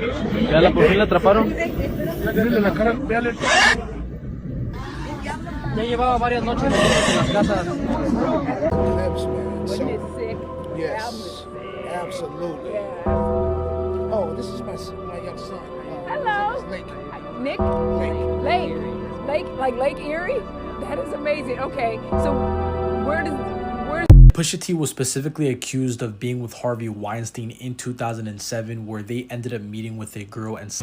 Veala, por fin la atraparon. Ya llevaba varias noches en las casas. Wasn't it sick? Yes, absolutely. Oh, this is my young son. Hello. His name is Nick? Lake. Lake? Like Lake Erie? That is amazing. Okay, so where's Pusha T was specifically accused of being with Harvey Weinstein in 2007, where they ended up meeting with a girl and...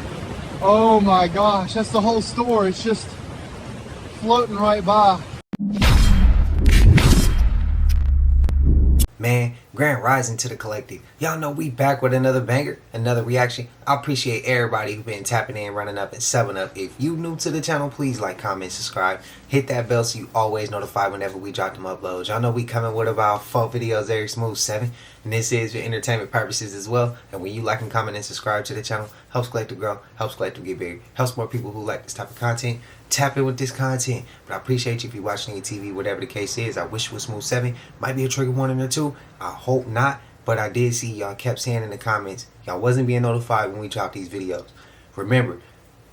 Oh my gosh, that's the whole story. It's just floating right by. Man, grand rising to the collective. Y'all know we back with another banger, another reaction. I appreciate everybody who been tapping in, running up, and subbing up. If you new to the channel, please like, comment, subscribe. Hit that bell so you always notified whenever we drop them uploads. Y'all know we coming with about 4 videos every smooth 7. And this is for entertainment purposes as well. And when you like and comment and subscribe to the channel, helps Collective grow, helps Collective get bigger, helps more people who like this type of content tap in with this content. But I appreciate you if you're watching your TV, whatever the case is. I wish it was smooth 7. Might be a trigger warning or 2. I hope not. But I did see y'all kept saying in the comments, y'all wasn't being notified when we dropped these videos. Remember,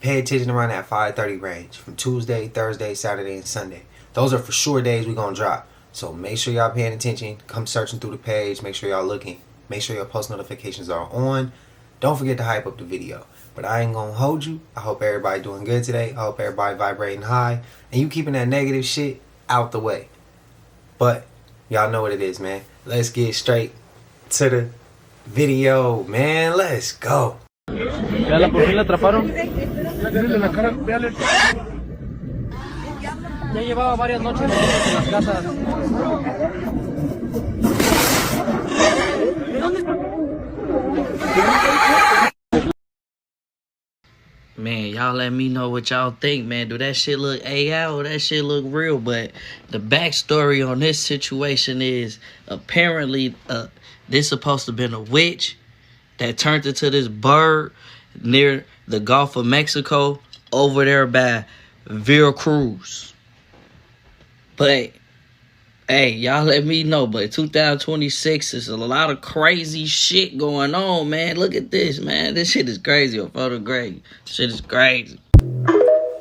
pay attention around that 5:30 range from Tuesday, Thursday, Saturday, and Sunday. Those are for sure days we're going to drop. So make sure y'all paying attention. Come searching through the page. Make sure y'all looking. Make sure your post notifications are on. Don't forget to hype up the video. But I ain't going to hold you. I hope everybody doing good today. I hope everybody vibrating high. And you keeping that negative shit out the way. But y'all know what it is, man. Let's get straight to the video, man. Let's go. Veala, por fin la atraparon. Ya llevaba varias noches en las casas. ¿De dónde está? Man, y'all let me know what y'all think, man. Do that shit look AI or that shit look real? But the backstory on this situation is apparently this supposed to have been a witch that turned into this bird near the Gulf of Mexico over there by Veracruz. But hey, y'all let me know. But 2026 is a lot of crazy shit going on, man. Look at this, man. This shit is crazy. A photograph. Shit is crazy.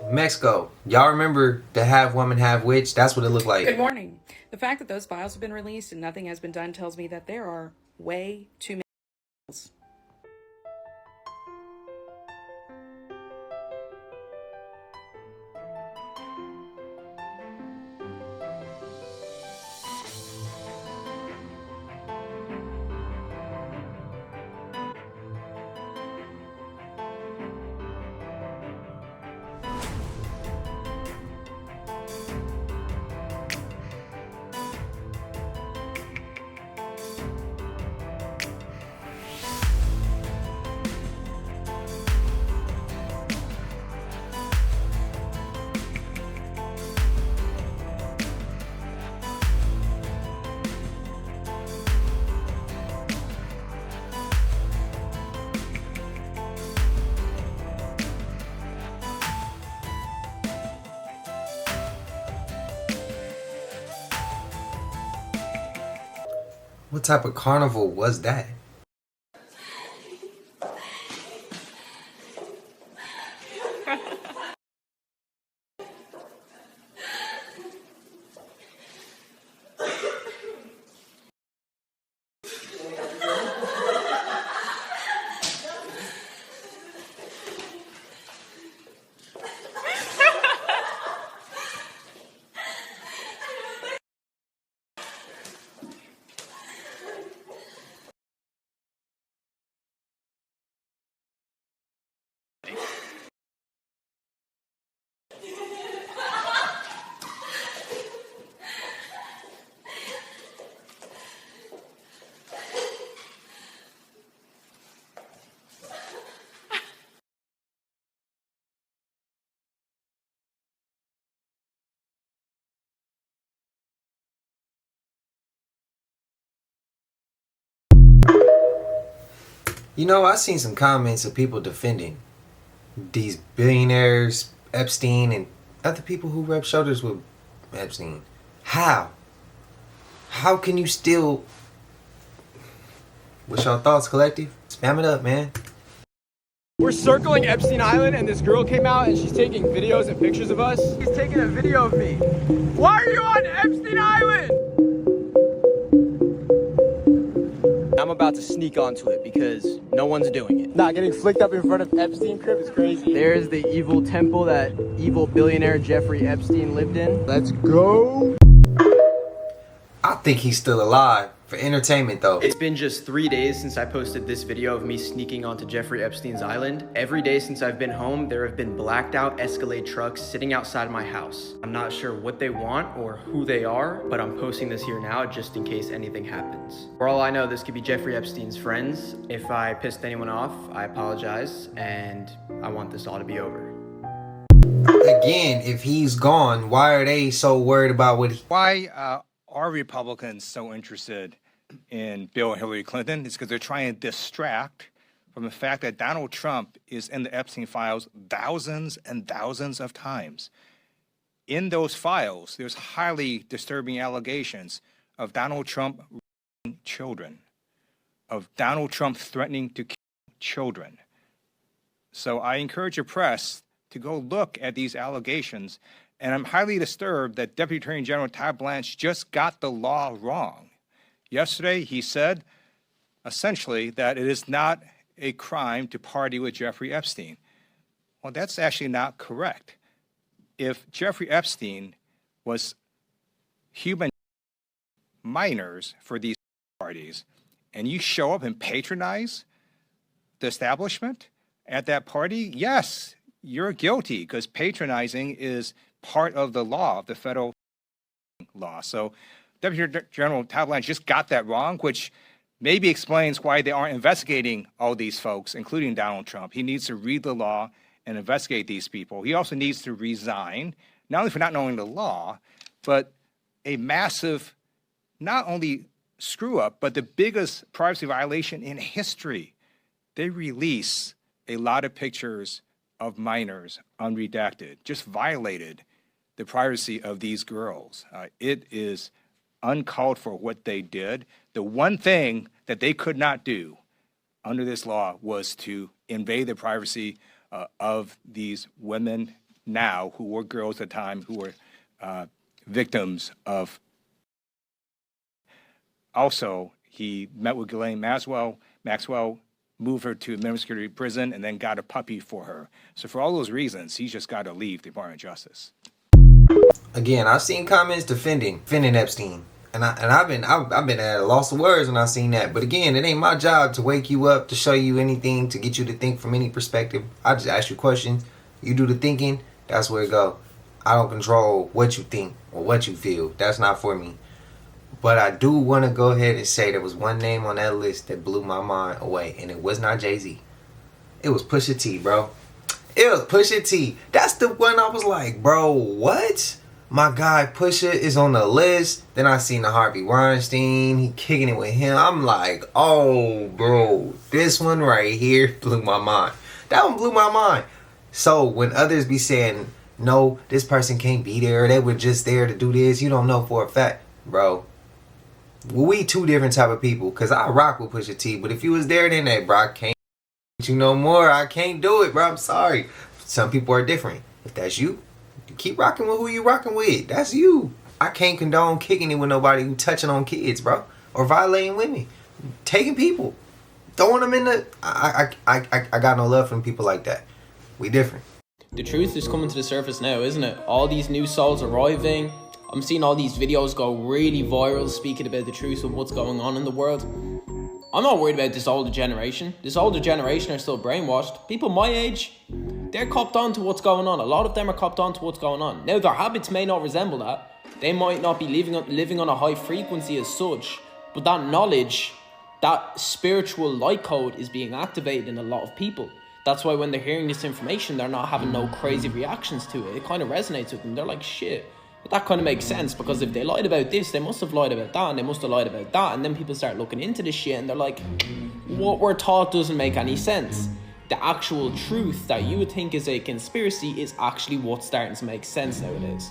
Mexico. Y'all remember the half woman, half witch? That's what it looked like. Good morning. The fact that those files have been released and nothing has been done tells me that there are way too many files. What type of carnival was that? You know, I seen some comments of people defending these billionaires, Epstein, and other people who rub shoulders with Epstein. How? How can you still... What's your thoughts, collective? Spam it up, man. We're circling Epstein Island and this girl came out and she's taking videos and pictures of us. She's taking a video of me. Why are you on Epstein Island? I'm about to sneak onto it because no one's doing it. Not getting flicked up in front of Epstein crib is crazy. There's the evil temple that evil billionaire Jeffrey Epstein lived in. Let's go. I think he's still alive. For entertainment though. It's been just 3 days since I posted this video of me sneaking onto Jeffrey Epstein's island. Every day since I've been home, there have been blacked out Escalade trucks sitting outside my house. I'm not sure what they want or who they are, but I'm posting this here now just in case anything happens. For all I know, this could be Jeffrey Epstein's friends. If I pissed anyone off, I apologize, and I want this all to be over. Again, if he's gone, why are they so worried about what he... Why are Republicans so interested in Bill and Hillary Clinton? It's because they're trying to distract from the fact that Donald Trump is in the Epstein files thousands and thousands of times. In those files, there's highly disturbing allegations of Donald Trump raping children, of Donald Trump threatening to kill children. So I encourage your press to go look at these allegations. And I'm highly disturbed that Deputy Attorney General Todd Blanche just got the law wrong. Yesterday, he said, essentially, that it is not a crime to party with Jeffrey Epstein. Well, that's actually not correct. If Jeffrey Epstein was human minors for these parties, and you show up and patronize the establishment at that party, yes, you're guilty, because patronizing is part of the law, of the federal law. So Deputy General Todd Blanche just got that wrong, which maybe explains why they aren't investigating all these folks, including Donald Trump. He needs to read the law and investigate these people. He also needs to resign, not only for not knowing the law, but a massive, not only screw up, but the biggest privacy violation in history. They release a lot of pictures of minors unredacted, just violated the privacy of these girls. It is uncalled for what they did. The one thing that they could not do under this law was to invade the privacy of these women now, who were girls at the time, who were victims of. Also, he met with Ghislaine Maxwell, moved her to a minimum security prison, and then got a puppy for her. So for all those reasons, he's just got to leave the Department of Justice. Again, I've seen comments defending Epstein, and I've been at a loss of words when I've seen that. But again, it ain't my job to wake you up, to show you anything, to get you to think from any perspective. I just ask you questions. You do the thinking. That's where it go. I don't control what you think or what you feel. That's not for me. But I do want to go ahead and say there was one name on that list that blew my mind away, and it was not Jay-Z. It was Pusha T, bro. It was Pusha T. That's the one I was like, bro, what? My guy Pusha is on the list. Then I seen the Harvey Weinstein. He kicking it with him. I'm like, oh, bro, this one right here blew my mind. That one blew my mind. So when others be saying, no, this person can't be there, they were just there to do this, you don't know for a fact, bro. We two different type of people, because I rock with Pusha T, but if you was there, then bro, I can't you no more. I can't do it, bro. I'm sorry. Some people are different. If that's you, keep rocking with who you rocking with. That's you. I can't condone kicking it with nobody who touching on kids, bro, or violating women, taking people, throwing them in the. I got no love for people like that. We different. The truth is coming to the surface now, isn't it? All these new souls arriving. I'm seeing all these videos go really viral, speaking about the truth of what's going on in the world. I'm not worried about this older generation. This older generation are still brainwashed. People my age, they're copped on to what's going on. A lot of them are copped on to what's going on. Now, their habits may not resemble that. They might not be living on a high frequency as such, but that knowledge, that spiritual light code is being activated in a lot of people. That's why when they're hearing this information, they're not having no crazy reactions to it. It kind of resonates with them. They're like, shit. But that kind of makes sense, because if they lied about this, they must have lied about that, and they must have lied about that, and then people start looking into this shit, and they're like, what we're taught doesn't make any sense. The actual truth that you would think is a conspiracy is actually what's starting to make sense nowadays.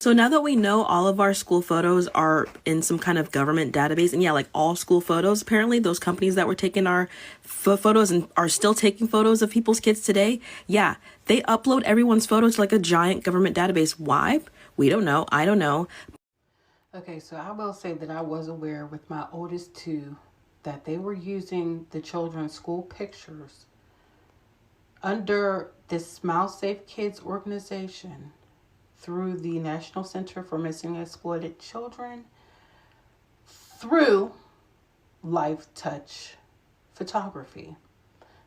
So now that we know all of our school photos are in some kind of government database, and yeah, like all school photos, apparently those companies that were taking our photos and are still taking photos of people's kids today, yeah, they upload everyone's photos to like a giant government database. Why? We don't know. I don't know. Okay, so I will say that I was aware with my oldest two that they were using the children's school pictures under this Smile Safe Kids organization through the National Center for Missing and Exploited Children through Life Touch Photography.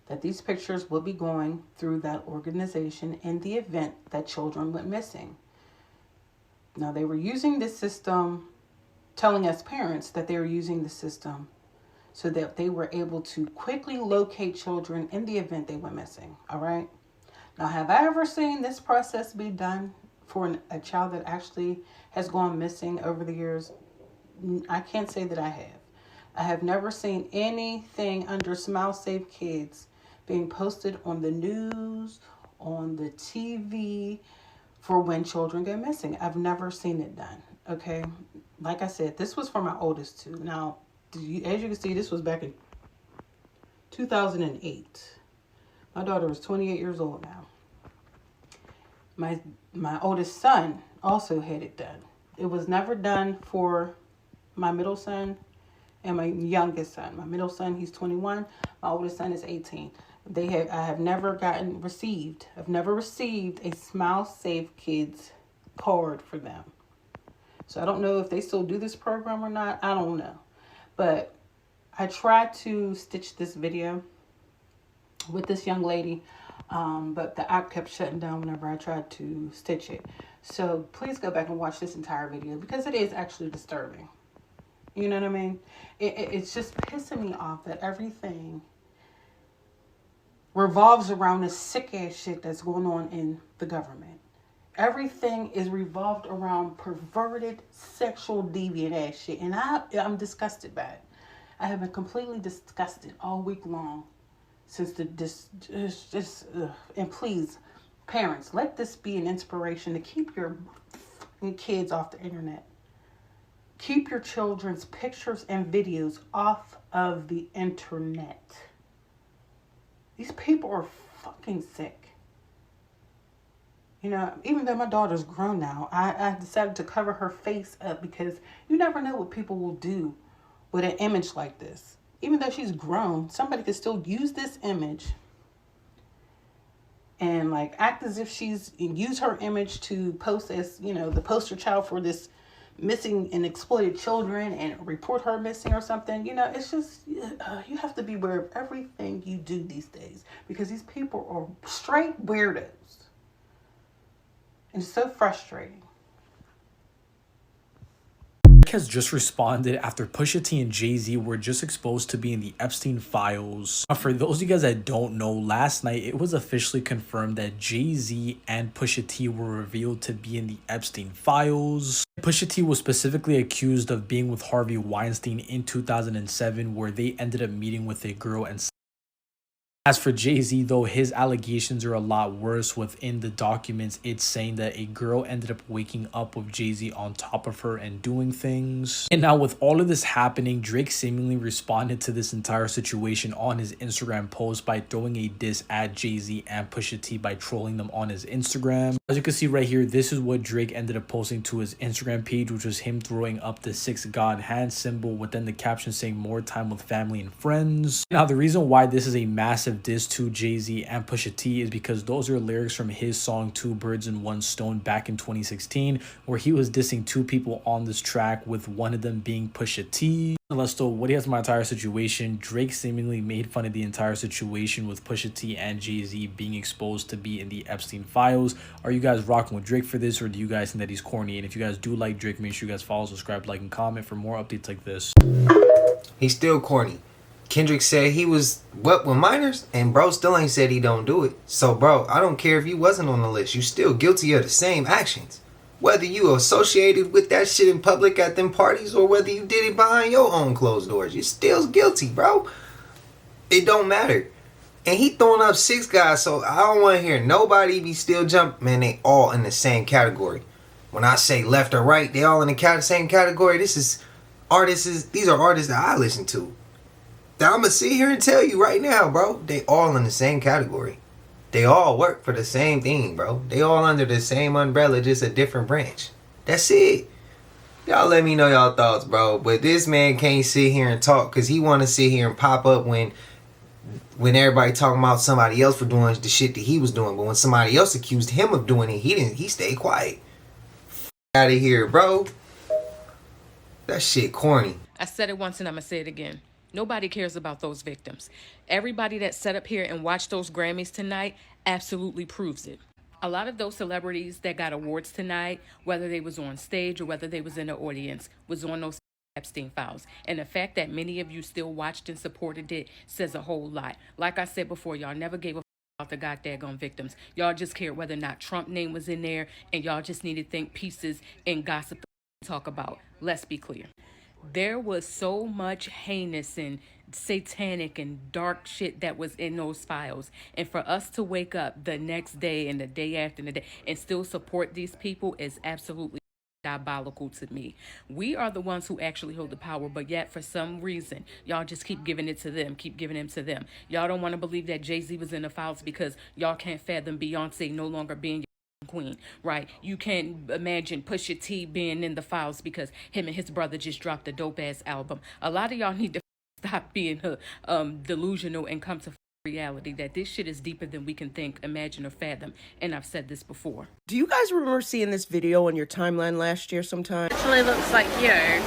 That these pictures will be going through that organization in the event that children went missing. Now, they were using this system, telling us parents that they were using the system so that they were able to quickly locate children in the event they went missing. All right. Now, have I ever seen this process be done for a child that actually has gone missing over the years? I can't say that I have. I have never seen anything under Smile Safe Kids being posted on the news, on the TV, for when children go missing. I've never seen it done, okay? Like I said, this was for my oldest two. Now, as you can see, this was back in 2008. My daughter is 28 years old now. My oldest son also had it done. It was never done for my middle son and my youngest son. My middle son, he's 21. My oldest son is 18. I have never received a Smile Safe Kids card for them. So I don't know if they still do this program or not. I don't know. But I tried to stitch this video with this young lady, but the app kept shutting down whenever I tried to stitch it. So please go back and watch this entire video because it is actually disturbing. You know what I mean? It's just pissing me off that everything revolves around this sick ass shit that's going on in the government. Everything is revolved around perverted, sexual, deviant ass shit. And I'm disgusted by it. I have been completely disgusted all week long since and please, parents, let this be an inspiration to keep your kids off the internet. Keep your children's pictures and videos off of the internet. These people are fucking sick. You know, even though my daughter's grown now, I decided to cover her face up because you never know what people will do with an image like this. Even though she's grown, somebody could still use this image and like act as if use her image to post as, you know, the poster child for this missing and exploited children and report her missing or something. You know, it's just, you have to be aware of everything you do these days because these people are straight weirdos. And it's so frustrating. Has just responded after Pusha T and Jay-Z were just exposed to be in the Epstein files. Now, for those of you guys that don't know, last night it was officially confirmed that Jay-Z and Pusha T were revealed to be in the Epstein files. Pusha T was specifically accused of being with Harvey Weinstein in 2007, where they ended up meeting with a girl and as for Jay-Z, though, his allegations are a lot worse. Within the documents, it's saying that a girl ended up waking up with Jay-Z on top of her and doing things. And now with all of this happening, Drake seemingly responded to this entire situation on his Instagram post by throwing a diss at Jay-Z and Pusha T by trolling them on his Instagram. As you can see right here, this is what Drake ended up posting to his Instagram page, which was him throwing up the 6 God hand symbol within the caption saying more time with family and friends. Now, the reason why this is a massive diss to Jay-Z and Pusha T is because those are lyrics from his song Two Birds and One Stone back in 2016, where he was dissing two people on this track, with one of them being Pusha T. Let's know what he has my entire situation. Drake seemingly made fun of the entire situation with Pusha T and Jay-Z being exposed to be in the Epstein files. Are you guys rocking with Drake for this, or do you guys think that he's corny? And if you guys do like Drake, make sure you guys follow, subscribe, like, and comment for more updates like this. He's still corny. Kendrick said he was with minors, and bro still ain't said he don't do it. So bro, I don't care if you wasn't on the list, you still guilty of the same actions. Whether you associated with that shit in public at them parties or whether you did it behind your own closed doors, you're still guilty, bro. It don't matter. And he throwing up 6 guys, so I don't want to hear nobody be still jumping. Man, they all in the same category. When I say left or right, they all in the same category. These are artists that I listen to. That I'm gonna sit here and tell you right now, bro. They all in the same category. They all work for the same thing, bro. They all under the same umbrella, just a different branch. That's it. Y'all let me know y'all thoughts, bro. But this man can't sit here and talk because he want to sit here and pop up when everybody talking about somebody else for doing the shit that he was doing. But when somebody else accused him of doing it, he stayed quiet. Out of here, bro. That shit corny. I said it once and I'm going to say it again. Nobody cares about those victims. Everybody that sat up here and watched those Grammys tonight absolutely proves it. A lot of those celebrities that got awards tonight, whether they was on stage or whether they was in the audience, was on those Epstein files. And the fact that many of you still watched and supported it says a whole lot. Like I said before, y'all never gave a about the goddamn victims. Y'all just cared whether or not Trump's name was in there, and y'all just needed to think pieces and gossip to talk about. Let's be clear. There was so much heinous and satanic and dark shit that was in those files. And for us to wake up the next day and the day after the day and still support these people is absolutely diabolical to me. We are the ones who actually hold the power, but yet for some reason, y'all just keep giving it to them, keep giving it to them. Y'all don't want to believe that Jay-Z was in the files because y'all can't fathom Beyonce no longer being queen, right? You can't imagine Pusha T being in the files because him and his brother just dropped a dope ass album. A lot of y'all need to stop being delusional and come to reality that this shit is deeper than we can think, imagine, or fathom. And I've said this before. Do you guys remember seeing this video on your timeline last year sometime? It actually looks like you. Yeah.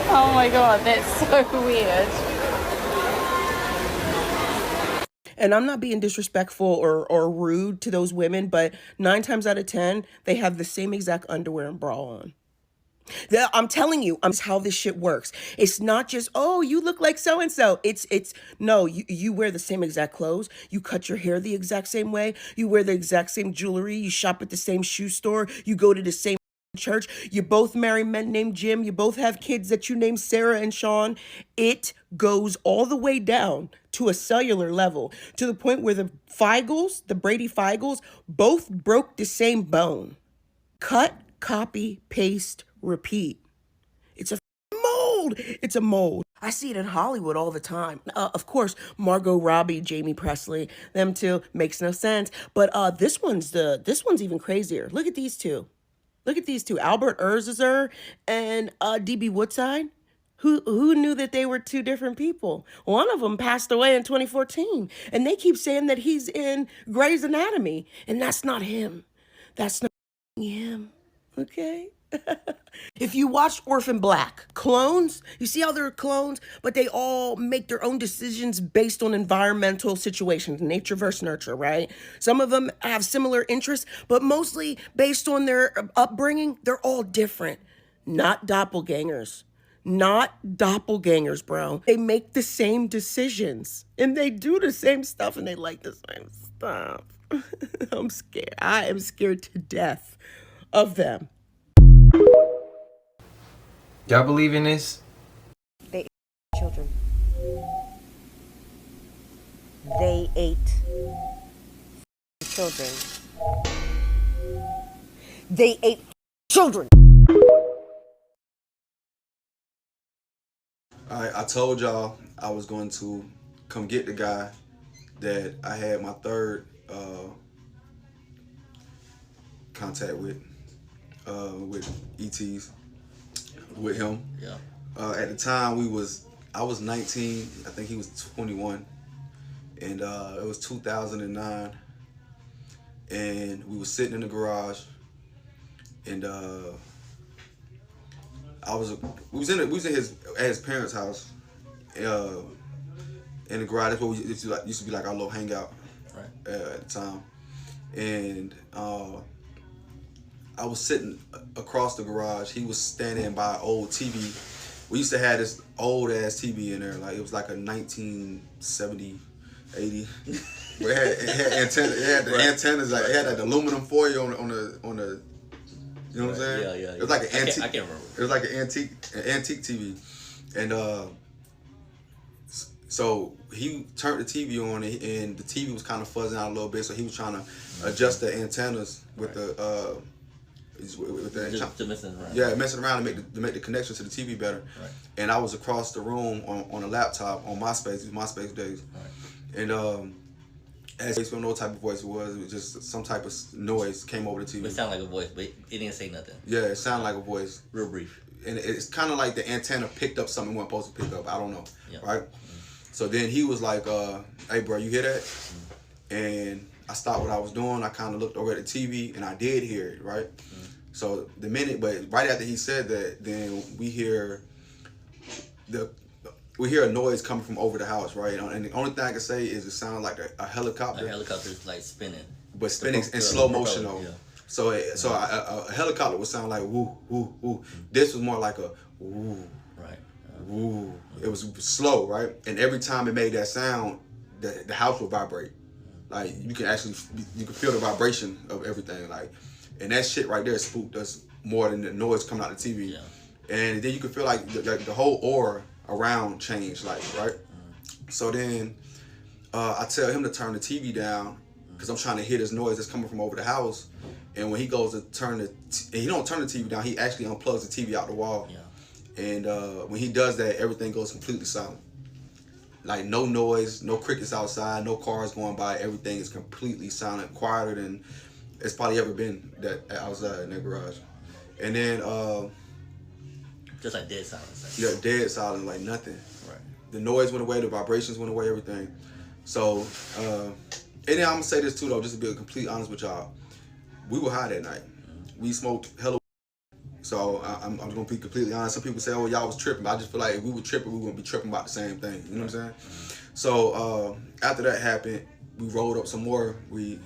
Oh my god, that's so weird. And I'm not being disrespectful or rude to those women, but 9 times out of 10, they have the same exact underwear and bra on. I'm telling you, how this shit works. It's not just, oh, you look like so-and-so. No, you wear the same exact clothes. You cut your hair the exact same way. You wear the exact same jewelry. You shop at the same shoe store. You go to the same church. You both marry men named Jim. You both have kids that you name Sarah and Sean. It goes all the way down to a cellular level, to the point where the Brady Feigls, both broke the same bone. Cut, copy, paste, repeat. It's a mold. It's a mold. I see it in Hollywood all the time. Of course, Margot Robbie, Jamie Presley, them two, makes no sense. But this one's even crazier. Look at these two. Albert Erzer and D.B. Woodside. Who knew that they were two different people? One of them passed away in 2014, and they keep saying that he's in Grey's Anatomy, and that's not him. That's not him. Okay? If you watch Orphan Black, clones, you see how they're clones, but they all make their own decisions based on environmental situations, nature versus nurture, right? Some of them have similar interests, but mostly based on their upbringing, they're all different. Not doppelgängers. Not doppelgängers, bro. They make the same decisions, and they do the same stuff, and they like the same stuff. I'm scared. I am scared to death of them. Y'all believe in this? They ate children. They ate children. They ate children. I told y'all I was going to come get the guy that I had my third contact with ETs, with him. Yeah. At the time I was 19, I think he was 21, and it was 2009, and we were sitting in the garage, and we was at his parents' house, in the garage. That's what we used to be like our little hangout, right? At the time, and I was sitting across the garage. He was standing by an old TV. We used to have this old ass TV in there, like it was like a 1970, 80. Where it had antenna. It had the antennas, like it had like aluminum foil on the. You know what I'm saying? Yeah. It was like an antique. I can't remember. It was like an antique TV, and So he turned the TV on, and the TV was kind of fuzzing out a little bit. So he was trying to adjust the antennas with the messing around. Yeah, messing around to make the connection to the TV better. Right. And I was across the room on a laptop on MySpace. It was MySpace days. Right. And as you don't know what type of voice it was just some type of noise came over the TV. It sounded like a voice, but it didn't say nothing. Yeah, it sounded like a voice. Real brief. And it's kind of like the antenna picked up something it wasn't supposed to pick up. I don't know. Yeah. Right? So then he was like, hey, bro, you hear that? And I stopped what I was doing. I kind of looked over at the TV, and I did hear it, right? So but right after he said that, then we hear a noise coming from over the house, right? And the only thing I can say is it sounded like a helicopter. A helicopter's like spinning. But spinning in slow motion, though. Yeah. So a helicopter would sound like woo, woo, woo. This was more like a woo. Right. Woo. It was slow, right? And every time it made that sound, the house would vibrate. Like you can feel the vibration of everything. Like, and that shit right there spooked us more than the noise coming out the TV. Yeah. And then you could feel like the whole aura around changed, like, right? So then I tell him to turn the TV down because I'm trying to hear this noise that's coming from over the house. And when he goes to turn he don't turn the TV down, he actually unplugs the TV out the wall. Yeah. And when he does that, everything goes completely silent. Like no noise, no crickets outside, no cars going by. Everything is completely silent, quieter than it's probably ever been outside in that garage. And then just like dead silence. Yeah, dead silence, like nothing. Right. The noise went away, the vibrations went away, everything. So, and then I'm gonna say this too though, just to be completely honest with y'all. We were high that night. We smoked hella. So I'm gonna be completely honest. Some people say, "Oh, y'all was tripping." But I just feel like if we were tripping, we wouldn't be tripping about the same thing. You know what I'm saying? So after that happened, we rolled up some more. We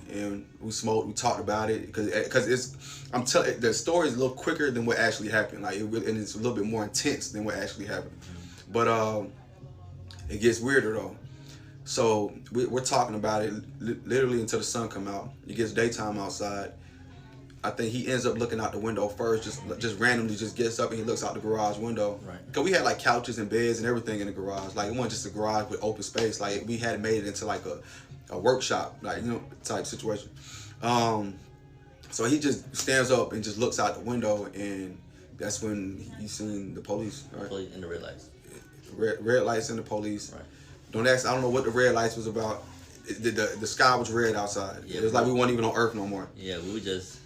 smoked. We talked about it because I'm telling the story is a little quicker than what actually happened. Like and it's a little bit more intense than what actually happened. But it gets weirder though. So we're talking about it literally until the sun come out. It gets daytime outside. I think he ends up looking out the window first, just randomly just gets up and he looks out the garage window. Right. Because we had like couches and beds and everything in the garage. Like it wasn't just a garage with open space. Like we had made it into like a workshop, like, you know, type situation. So he just stands up and just looks out the window, and that's when he seen the police. Right? Police and the red lights. Red lights and the police. Right. Don't ask. I don't know what the red lights was about. The sky was red outside. Yeah, it was like we weren't even on Earth no more. Yeah, we were just.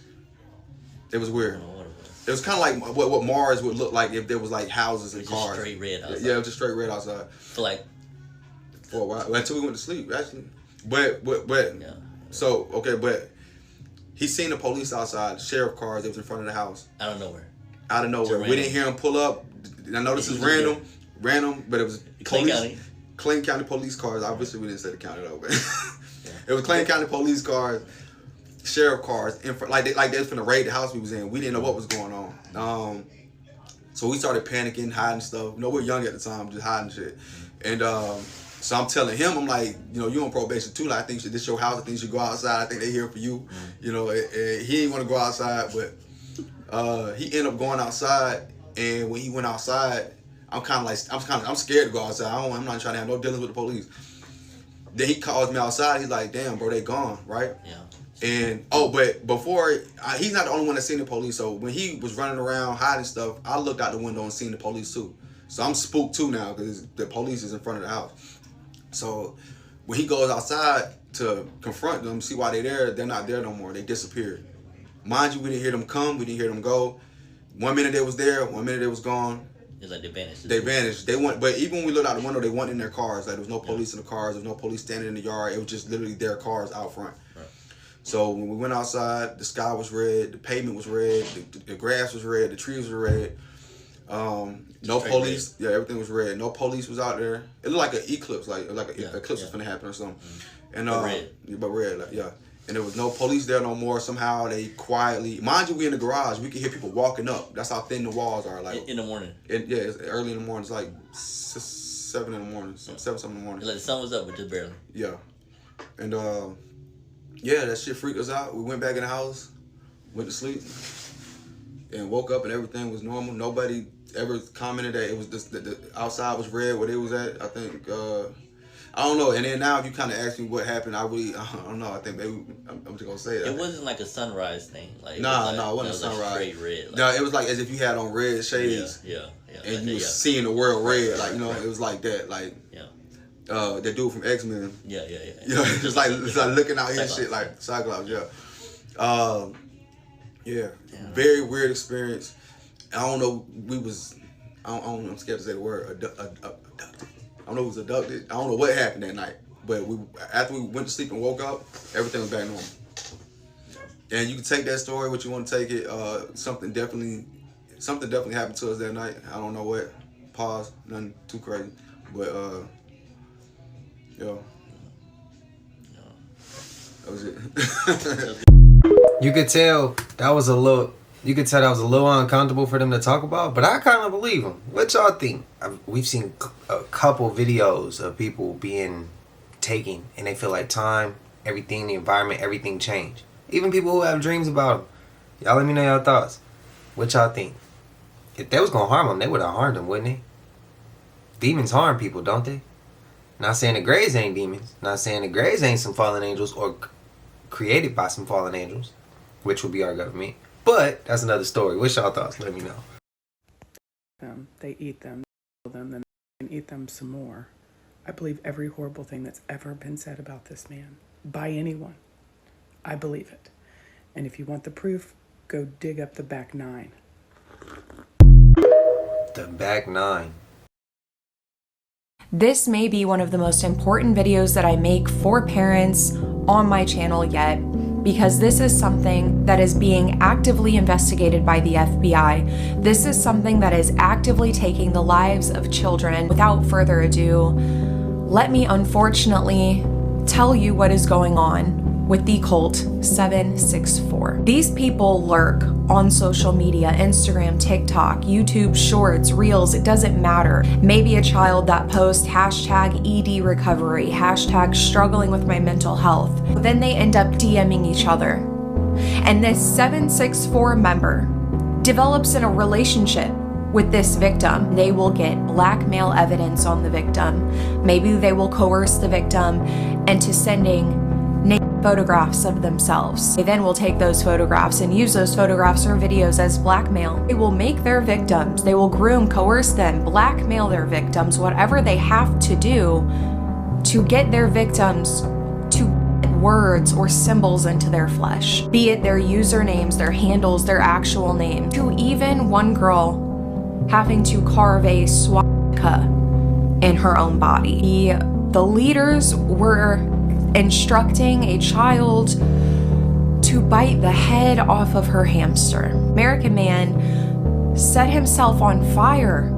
It was weird. It was kind of like what Mars would look like if there was like houses and cars. Just straight red outside. Yeah, it was just straight red outside. For a while, until we went to sleep, actually. But yeah. So okay, but he seen the police outside, sheriff cars that was in front of the house. Out of nowhere. Out of nowhere. We didn't hear him pull up. I know this is random, but it was Clayton County police cars. Obviously, we didn't say the county though, but it was Clayton County police cars. Sheriff cars in front, like they was finna raid the house we was in. We didn't know what was going on. So we started panicking, hiding stuff. You know, we're young at the time, just hiding shit. And so I'm telling him, I'm like, you know, you on probation too. Like, I think this your house. I think you should go outside. I think they here for you. You know, he didn't want to go outside, but he ended up going outside. And when he went outside, I'm scared to go outside. I'm not trying to have no dealings with the police. Then he calls me outside. He's like, damn, bro, they gone, right? Yeah. And but before he's not the only one that seen the police. So when he was running around hiding stuff, I looked out the window and seen the police too. So I'm spooked too now because the police is in front of the house. So when he goes outside to confront them, see why they're not there no more. They disappeared. Mind you, we didn't hear them come. We didn't hear them go. 1 minute they was there. 1 minute they was gone. It's like they vanished. They vanished. They went, but even when we looked out the window, they weren't in their cars. Like there was no police in the cars. There was no police standing in the yard. It was just literally their cars out front. Right. So when we went outside, the sky was red, the pavement was red, the grass was red, the trees were red. No police. Red. Yeah, everything was red. No police was out there. It looked like an eclipse, like an eclipse was gonna happen or something. Mm-hmm. And but red, like, yeah. And there was no police there no more. Somehow they quietly, mind you, we in the garage. We could hear people walking up. That's how thin the walls are. Like in the morning. It's early in the morning. It's like 7 in the morning, 7 something in the morning. Like the sun was up, but just barely. Yeah, and yeah, that shit freaked us out. We went back in the house, went to sleep, and woke up and everything was normal. Nobody ever commented that it was just the outside was red where they was at. I think I don't know. And then now, if you kind of ask me what happened, I don't know. I think maybe I'm just gonna say that. It wasn't like a sunrise thing. Like no, it wasn't a sunrise. Like straight red. No, it was like as if you had on red shades. Yeah. And like you was seeing the world red, like it was like that, like that dude from X-Men. Yeah. You know, just like looking out here and shit, like Cyclops. Very weird experience. I don't know. I'm scared to say the word. I don't know who was abducted. I don't know what happened that night. But after we went to sleep and woke up, everything was back normal. And you can take that story what you want to take it. Something definitely happened to us that night. I don't know what. Pause. Nothing too crazy. But that was it. You could tell that was a little uncomfortable for them to talk about, but I kind of believe them. What y'all think? We've seen a couple videos of people being taken, and they feel like time, everything, the environment, everything changed. Even people who have dreams about them. Y'all let me know your thoughts. What y'all think? If they was gonna harm them, they would have harmed them, wouldn't they? Demons harm people, don't they? Not saying the Greys ain't demons. Not saying the Greys ain't some fallen angels or created by some fallen angels, which would be our government. But that's another story. What's y'all thoughts? Let me know. They eat them, kill them, then they can eat them some more. I believe every horrible thing that's ever been said about this man, by anyone. I believe it. And if you want the proof, go dig up the back 9. The back 9. This may be one of the most important videos that I make for parents on my channel yet, because this is something that is being actively investigated by the FBI. This is something that is actively taking the lives of children. Without further ado, let me unfortunately tell you what is going on with the cult 764. These people lurk on social media, Instagram, TikTok, YouTube Shorts, Reels, it doesn't matter. Maybe a child that posts hashtag ED recovery, hashtag struggling with my mental health. Then they end up DMing each other. And this 764 member develops in a relationship with this victim. They will get blackmail evidence on the victim. Maybe they will coerce the victim into sending photographs of themselves. They then will take those photographs and use those photographs or videos as blackmail. They will make their victims, they will groom, coerce them, blackmail their victims, whatever they have to do to get their victims to get words or symbols into their flesh, be it their usernames, their handles, their actual name, to even one girl having to carve a swastika in her own body. The leaders were instructing a child to bite the head off of her hamster. American man set himself on fire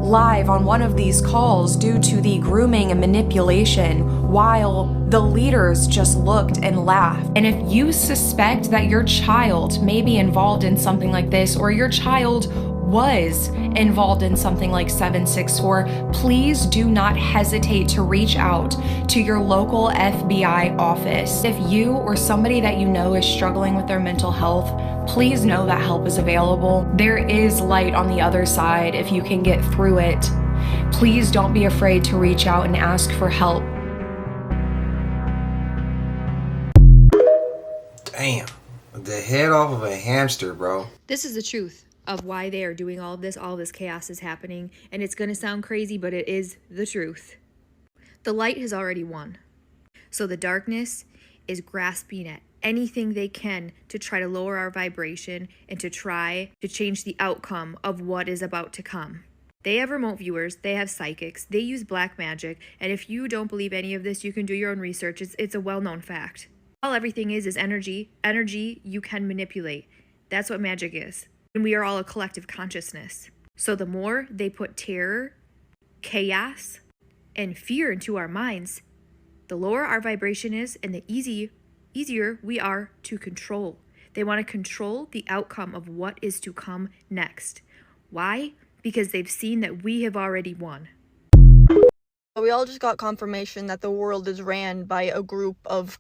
live on one of these calls due to the grooming and manipulation, while the leaders just looked and laughed. And if you suspect that your child may be involved in something like this, or your child was involved in something like 764, please do not hesitate to reach out to your local FBI office. If you or somebody that you know is struggling with their mental health, please know that help is available. There is light on the other side if you can get through it. Please don't be afraid to reach out and ask for help. Damn. The head off of a hamster, bro. This is the truth of why they are doing all of this. All this chaos is happening, and it's going to sound crazy, but it is the truth. The light has already won. So the darkness is grasping at anything they can to try to lower our vibration and to try to change the outcome of what is about to come. They have remote viewers, they have psychics, they use black magic, and if you don't believe any of this, you can do your own research. It's a well-known fact. All everything is energy. Energy you can manipulate. That's what magic is. And we are all a collective consciousness. So the more they put terror, chaos, and fear into our minds, the lower our vibration is and the easier we are to control. They want to control the outcome of what is to come next. Why? Because they've seen that we have already won. We all just got confirmation that the world is ran by a group of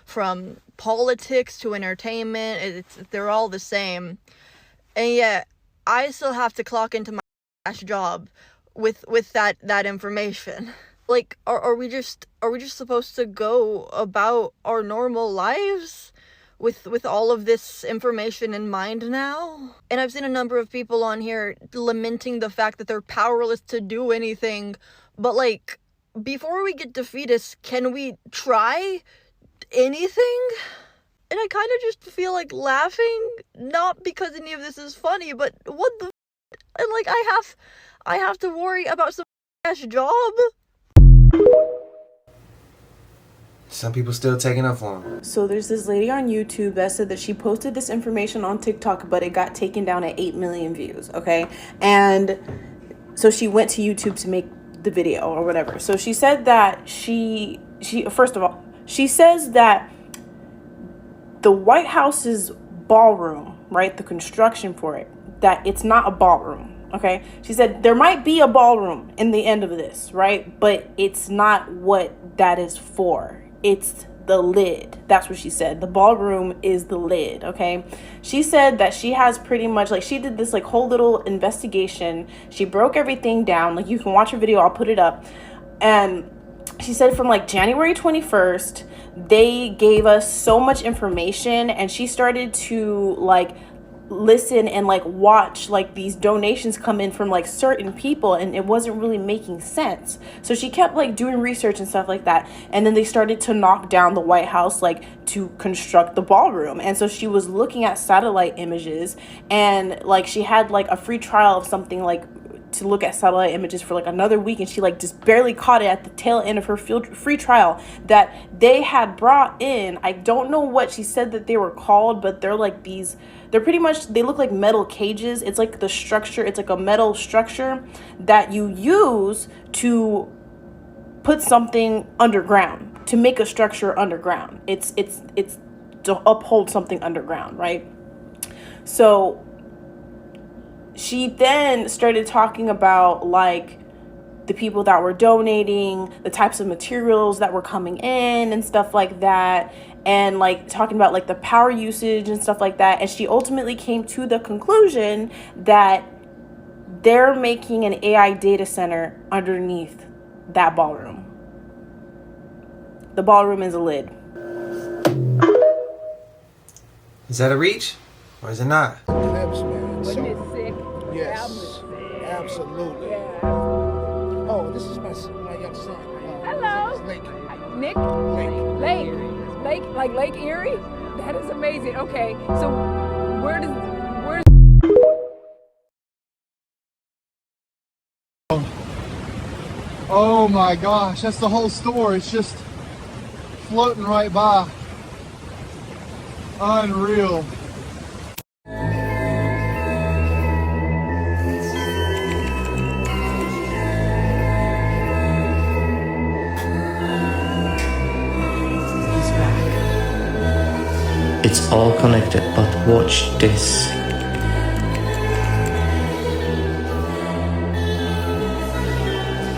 from politics to entertainment. They're all the same. And yet, I still have to clock into my job with that information? Like, are we just supposed to go about our normal lives with all of this information in mind now? And I've seen a number of people on here lamenting the fact that they're powerless to do anything, but like, before we get defeatist, can we try anything? And I kind of just feel like laughing, not because any of this is funny, but what the and like, I have to worry about some ass job. Some people still taking up for him. So there's this lady on YouTube that said that she posted this information on TikTok, but it got taken down at 8 million views, okay? And so she went to YouTube to make the video or whatever. So she said that she first of all, she says that the White House's ballroom, right, the construction for it, that it's not a ballroom, okay? She said there might be a ballroom in the end of this, right? But it's not what that is for. It's the lid. That's what she said. The ballroom is the lid, okay? She said that she has pretty much, like, she did this, like, whole little investigation. She broke everything down. Like, you can watch her video. I'll put it up. And she said from, like, January 21st, they gave us so much information, and she started to, like, listen and like watch like these donations come in from like certain people, and it wasn't really making sense. So she kept like doing research and stuff like that, and then they started to knock down the White House like to construct the ballroom. And so she was looking at satellite images, and like she had like a free trial of something like to look at satellite images for like another week, and she like just barely caught it at the tail end of her free trial that they had brought in. I don't know what she said that they were called, but they're like these, they're pretty much, they look like metal cages. It's like the structure, it's like a metal structure that you use to put something underground, to make a structure underground. It's to uphold something underground, right? So she then started talking about like the people that were donating, the types of materials that were coming in and stuff like that, and like talking about like the power usage and stuff like that. And she ultimately came to the conclusion that they're making an AI data center underneath that ballroom. The ballroom is a lid. Is that a reach? Or is it not? Wasn't it sick? Yes, absolutely. Yeah. Oh, this is my young son. Hello. Lake. Nick? Lake, like Lake Erie? That is amazing. Okay, so where's Oh my gosh, that's the whole store. It's just floating right by. Unreal. It's all connected, but watch this.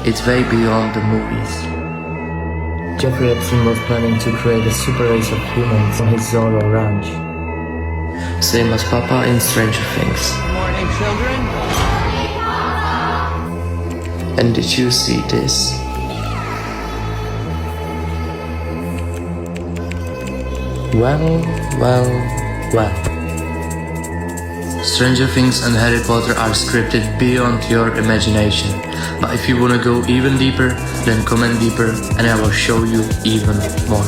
It's way beyond the movies. Jeffrey Epstein was planning to create a super race of humans on his Zorro ranch. Same as Papa in Stranger Things. Morning, children. And did you see this? Well. Stranger Things and Harry Potter are scripted beyond your imagination. But if you wanna go even deeper, then comment deeper and I will show you even more.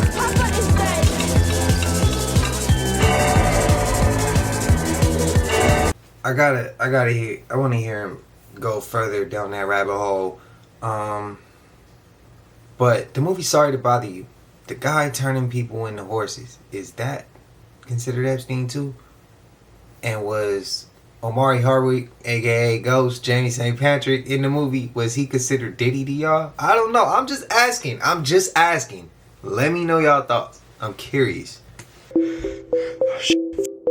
I wanna hear him go further down that rabbit hole. But the movie Sorry to Bother You, the guy turning people into horses, is that considered Epstein too? And was Omari Hardwick, aka Ghost, Jamie St. Patrick, in the movie, was he considered Diddy to y'all? I don't know. I'm just asking. Let me know y'all thoughts. I'm curious.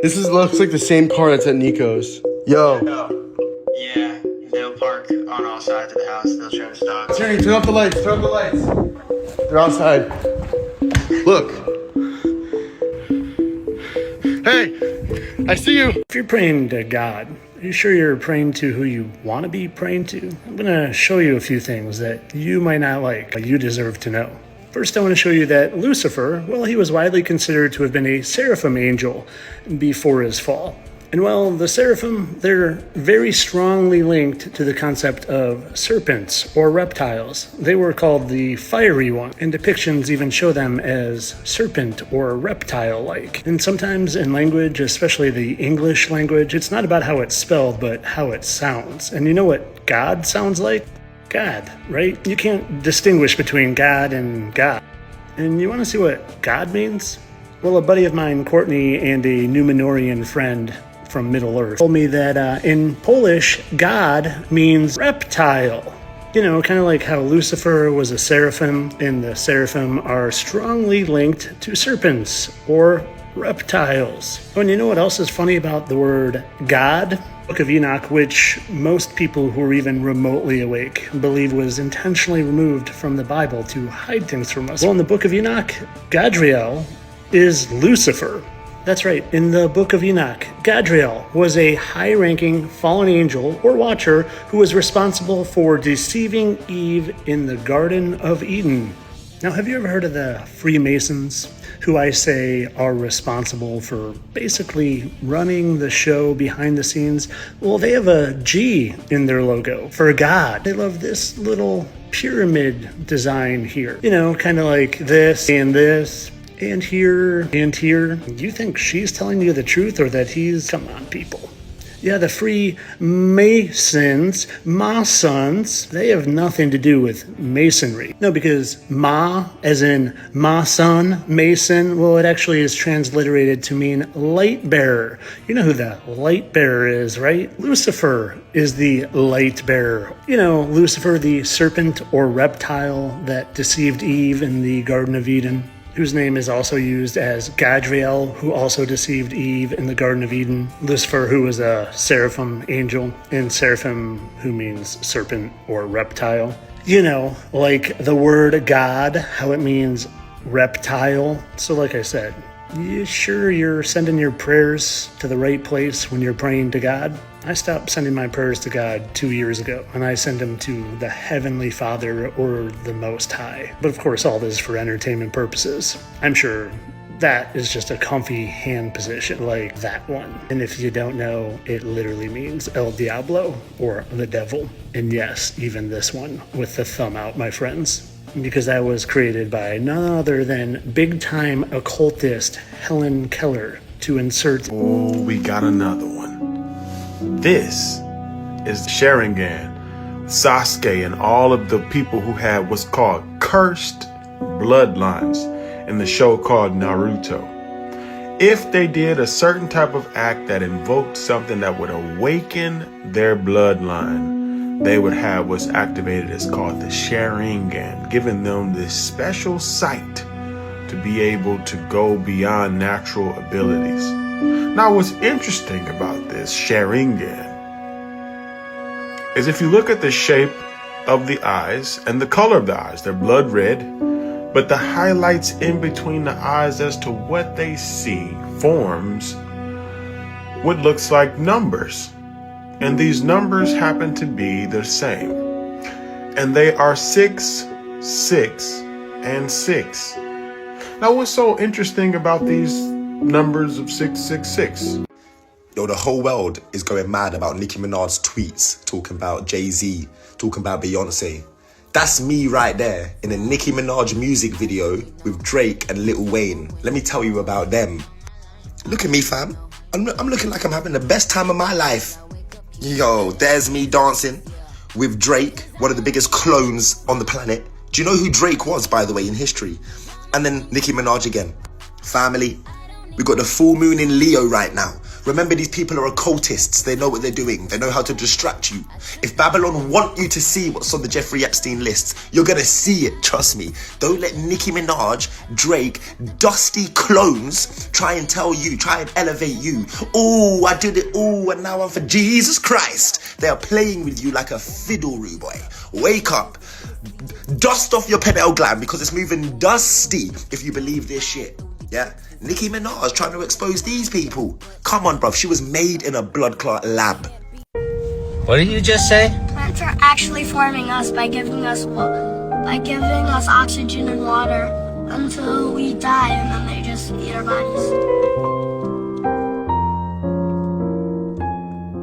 This looks like the same car that's at Nico's. Yo. Yeah, they'll park on all sides of the house. They'll try to stop. Turn off the lights. They're outside. Look. Hey, I see you. If you're praying to God Are you sure you're praying to who you want to be praying to? I'm going to show you a few things that you might not like, but you deserve to know. First, I want to show you that Lucifer, well, he was widely considered to have been a seraphim angel before his fall. And well, the seraphim, they're very strongly linked to the concept of serpents or reptiles. They were called the fiery one, and depictions even show them as serpent or reptile-like. And sometimes in language, especially the English language, it's not about how it's spelled, but how it sounds. And you know what God sounds like? God, right? You can't distinguish between God and God. And you want to see what God means? Well, a buddy of mine, Courtney, and a Numenorian friend from Middle Earth told me that in Polish, God means reptile. You know, kind of like how Lucifer was a seraphim, and the seraphim are strongly linked to serpents or reptiles. Oh, and you know what else is funny about the word God? Book of Enoch, which most people who are even remotely awake believe was intentionally removed from the Bible to hide things from us. Well, in the Book of Enoch, Gadriel is Lucifer. That's right, in the Book of Enoch, Gadriel was a high-ranking fallen angel or watcher who was responsible for deceiving Eve in the Garden of Eden. Now, have you ever heard of the Freemasons, who I say are responsible for basically running the show behind the scenes? Well, they have a G in their logo for God. They love this little pyramid design here. You know, kind of like this and this. And here, and here. You think she's telling you the truth or that he's... Come on, people. Yeah, the Freemasons, Masons, they have nothing to do with masonry. No, because Ma, as in Mason, Mason, well, it actually is transliterated to mean light bearer. You know who the light bearer is, right? Lucifer is the light bearer. You know, Lucifer, the serpent or reptile that deceived Eve in the Garden of Eden, whose name is also used as Gadriel, who also deceived Eve in the Garden of Eden. Lucifer, who was a seraphim angel, and seraphim, who means serpent or reptile. You know, like the word God, how it means reptile. So like I said, you sure you're sending your prayers to the right place when you're praying to God? I stopped sending my prayers to God 2 years ago, and I send them to the Heavenly Father or the Most High. But of course, all this is for entertainment purposes. I'm sure that is just a comfy hand position like that one. And if you don't know, it literally means El Diablo or the devil. And yes, even this one with the thumb out, my friends. Because that was created by none other than big-time occultist Helen Keller to insert... Oh, we got another one. This is Sharingan, Sasuke, and all of the people who had what's called cursed bloodlines in the show called Naruto. If they did a certain type of act that invoked something that would awaken their bloodline, they would have what's activated as called the Sharingan, giving them this special sight to be able to go beyond natural abilities. Now, what's interesting about this Sharingan is if you look at the shape of the eyes and the color of the eyes, they're blood red, but the highlights in between the eyes as to what they see forms what looks like numbers. And these numbers happen to be the same. And they are 6, 6, and 6. Now, what's so interesting about these numbers of 666? Yo, the whole world is going mad about Nicki Minaj's tweets, talking about Jay-Z, talking about Beyonce. That's me right there in a Nicki Minaj music video with Drake and Lil Wayne. Let me tell you about them. Look at me, fam. I'm looking like I'm having the best time of my life. Yo, there's me dancing with Drake, one of the biggest clones on the planet. Do you know who Drake was, by the way, in history? And then Nicki Minaj again. Family, we got the full moon in Leo right now. Remember, these people are occultists. They know what they're doing. They know how to distract you. If Babylon want you to see what's on the Jeffrey Epstein list, you're gonna see it, trust me. Don't let Nicki Minaj, Drake, dusty clones try and tell you, try and elevate you. Oh, I did it all and now I'm for Jesus Christ. They are playing with you like a fiddle, rude boy. Wake up. Dust off your pineal gland because it's moving dusty if you believe this shit. Yeah? Nicki Minaj trying to expose these people. Come on, bruv. She was made in a blood clot lab. What did you just say? Plants are actually forming us by giving us oxygen and water until we die, and then they just eat our bodies.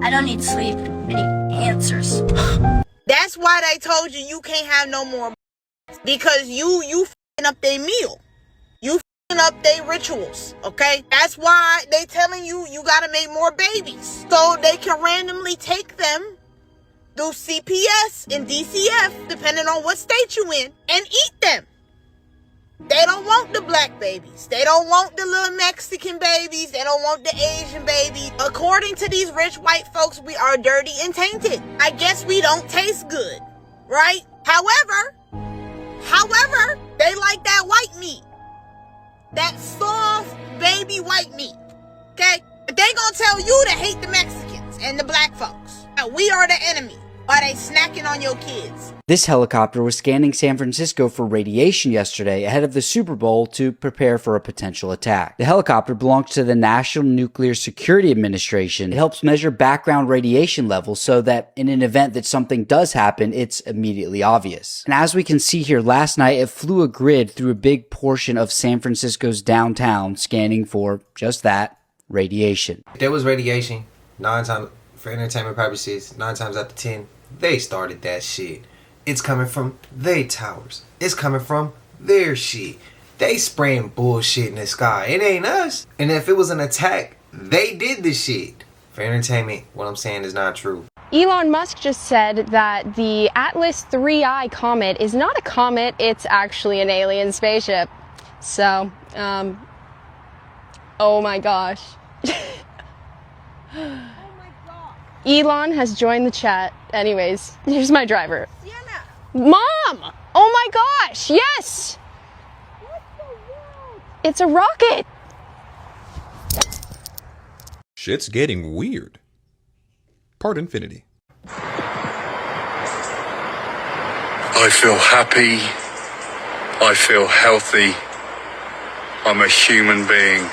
I don't need sleep. I need answers. That's why they told you you can't have no more, because you f***ing up their meal. You f***ing up their rituals, okay? That's why they telling you you gotta make more babies, so they can randomly take them through CPS and DCF, depending on what state you in, and eat them. They don't want the black babies. They don't want the little Mexican babies. They don't want the Asian babies. According to these rich white folks, we are dirty and tainted. I guess we don't taste good, right? However, they like that white meat. That soft baby white meat, okay? But they gonna tell you to hate the Mexicans and the black folks. We are the enemy. Are they snacking on your kids? This helicopter was scanning San Francisco for radiation yesterday ahead of the Super Bowl to prepare for a potential attack. The helicopter belongs to the National Nuclear Security Administration. It helps measure background radiation levels so that in an event that something does happen, it's immediately obvious. And as we can see here, last night it flew a grid through a big portion of San Francisco's downtown, scanning for just that, radiation. If there was radiation, 9 times for entertainment purposes, 9 times out of 10, they started that shit. It's coming from their towers. It's coming from their shit. They spraying bullshit in the sky. It ain't us. And if it was an attack, they did the shit. For entertainment, what I'm saying is not true. Elon Musk just said that the Atlas 3I comet is not a comet, it's actually an alien spaceship. So, oh my gosh. Elon has joined the chat. Anyways, here's my driver. Sienna. Mom! Oh my gosh, yes! What the world? It's a rocket! Shit's getting weird. Part infinity. I feel happy. I feel healthy. I'm a human being.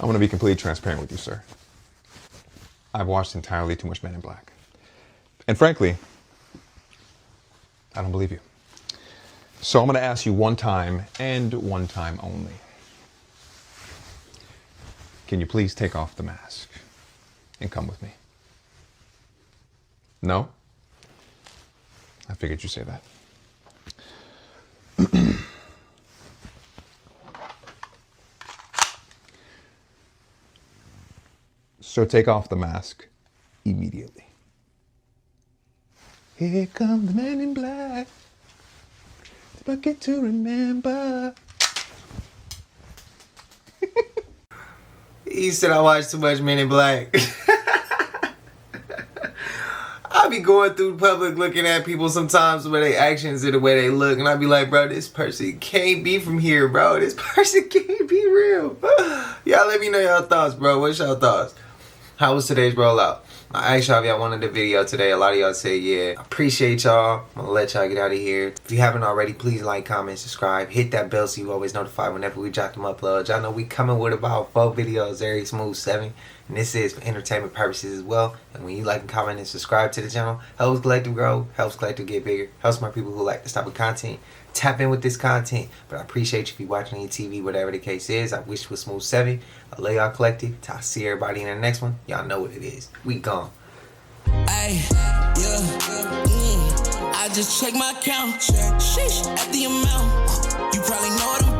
I want to be completely transparent with you, sir. I've watched entirely too much Men in Black. And frankly, I don't believe you. So I'm going to ask you one time and one time only. Can you please take off the mask and come with me? No? I figured you'd say that. So take off the mask immediately. Here come the Men in Black. The bucket to remember. He said I watch too much Men in Black. I be going through public looking at people sometimes where they actions or the way they look, and I be like, bro, this person can't be from here, bro. This person can't be real. Y'all let me know y'all thoughts, bro. What's y'all thoughts? How was today's rollout? I asked y'all if y'all wanted the video today. A lot of y'all say yeah. I appreciate y'all. I'm gonna let y'all get out of here. If you haven't already, please like, comment, subscribe. Hit that bell so you always notified whenever we drop them uploads. Y'all know we coming with about 4 videos every smooth 7. And this is for entertainment purposes as well. And when you like and comment and subscribe to the channel, helps Collective grow, helps Collective get bigger, helps more people who like this type of content tap in with this content. But I appreciate you if you're watching on TV, whatever the case is. I wish it was smooth 7. I love y'all Collective. I'll see everybody in the next one. Y'all know what it is. We gone. Ay, yeah, I just check my account. Sheesh, at the amount. You probably know what I'm